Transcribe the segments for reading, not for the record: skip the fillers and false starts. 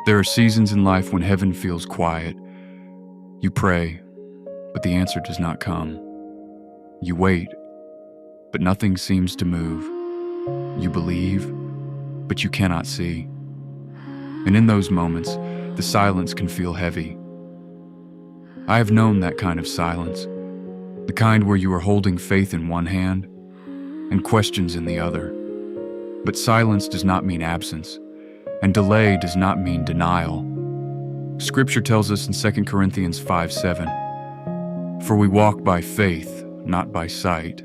There are seasons in life when heaven feels quiet. You pray, but the answer does not come. You wait, but nothing seems to move. You believe, but you cannot see. And in those moments, the silence can feel heavy. I have known that kind of silence, the kind where you are holding faith in one hand and questions in the other. But silence does not mean absence, and delay does not mean denial. Scripture tells us in 2 Corinthians 5:7, "For we walk by faith, not by sight."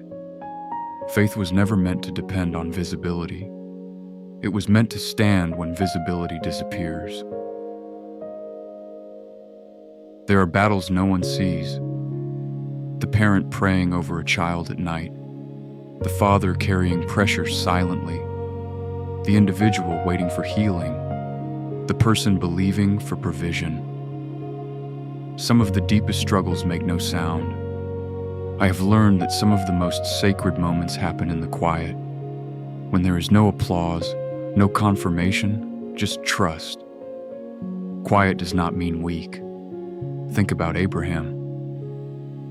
Faith was never meant to depend on visibility. It was meant to stand when visibility disappears. There are battles no one sees. The parent praying over a child at night, the father carrying pressure silently, the individual waiting for healing, the person believing for provision. Some of the deepest struggles make no sound. I have learned that some of the most sacred moments happen in the quiet, when there is no applause, no confirmation, just trust. Quiet does not mean weak. Think about Abraham.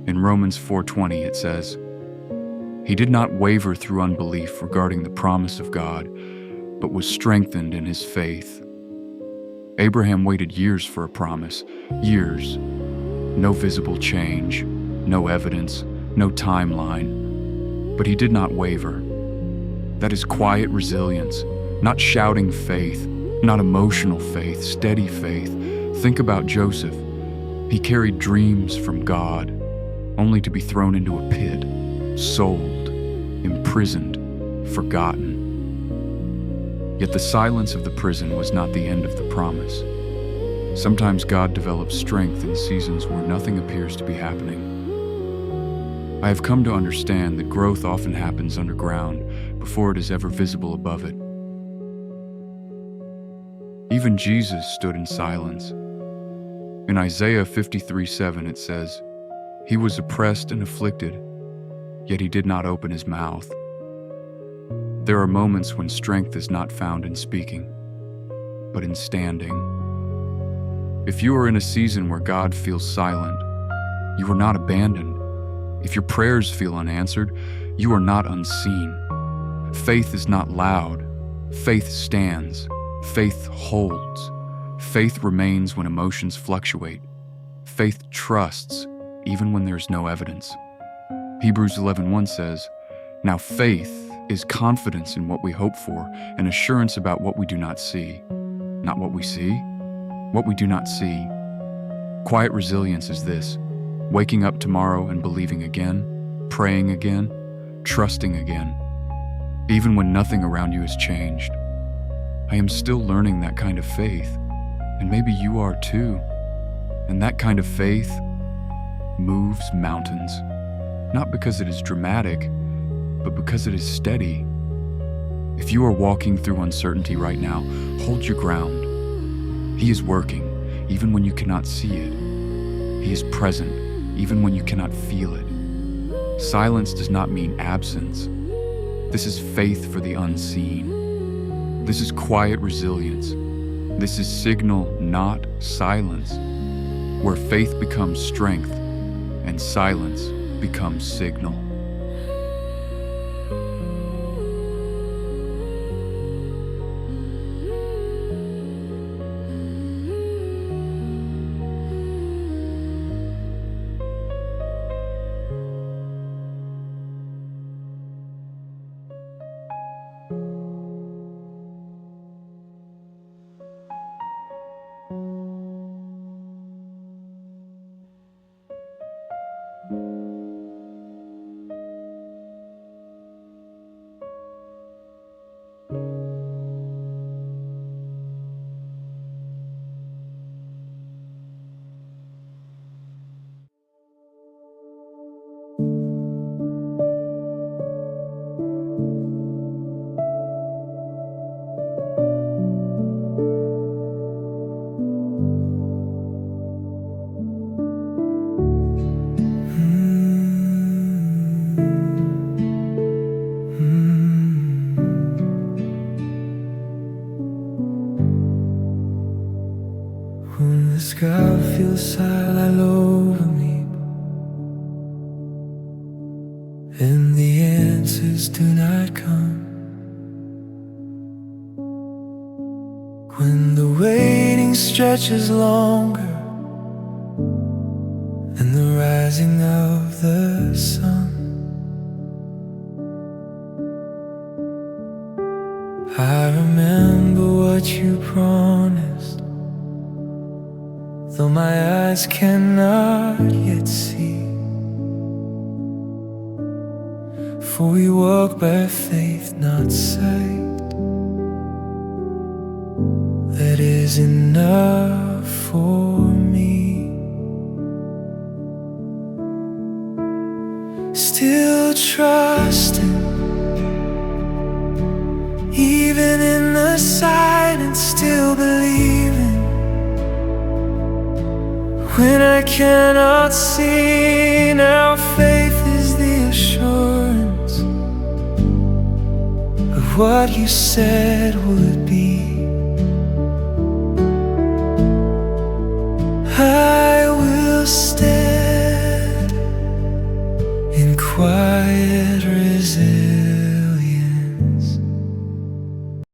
In Romans 4:20 it says, "He did not waver through unbelief regarding the promise of God, but was strengthened in his faith." Abraham waited years for a promise, years. No visible change, no evidence, no timeline. But he did not waver. That is quiet resilience, not shouting faith, not emotional faith, steady faith. Think about Joseph. He carried dreams from God, only to be thrown into a pit, sold, imprisoned, forgotten. Yet the silence of the prison was not the end of the promise. Sometimes God develops strength in seasons where nothing appears to be happening. I have come to understand that growth often happens underground before it is ever visible above it. Even Jesus stood in silence. In Isaiah 53:7 it says, "He was oppressed and afflicted, yet he did not open his mouth." There are moments when strength is not found in speaking, but in standing. If you are in a season where God feels silent, you are not abandoned. If your prayers feel unanswered, you are not unseen. Faith is not loud. Faith stands. Faith holds. Faith remains when emotions fluctuate. Faith trusts even when there's no evidence. Hebrews 11:1 says, "Now faith is confidence in what we hope for and assurance about what we do not see." Not what we see, what we do not see. Quiet resilience is this: waking up tomorrow and believing again, praying again, trusting again, even when nothing around you has changed. I am still learning that kind of faith, and maybe you are too. And that kind of faith moves mountains, not because it is dramatic, but because it is steady. If you are walking through uncertainty right now, hold your ground. He is working, even when you cannot see it. He is present, even when you cannot feel it. Silence does not mean absence. This is faith for the unseen. This is quiet resilience. This is signal, not silence, where faith becomes strength and silence becomes signal. hillside lie low over me, and the answers do not come. When the waiting stretches longer than the rising of the sun, I remember what you promised, though my eyes cannot yet see. For we walk by faith, not sight. That is enough for me. Still trusting, even in the silence, still believing. When I cannot see, now faith is the assurance of what you said would be. I will stay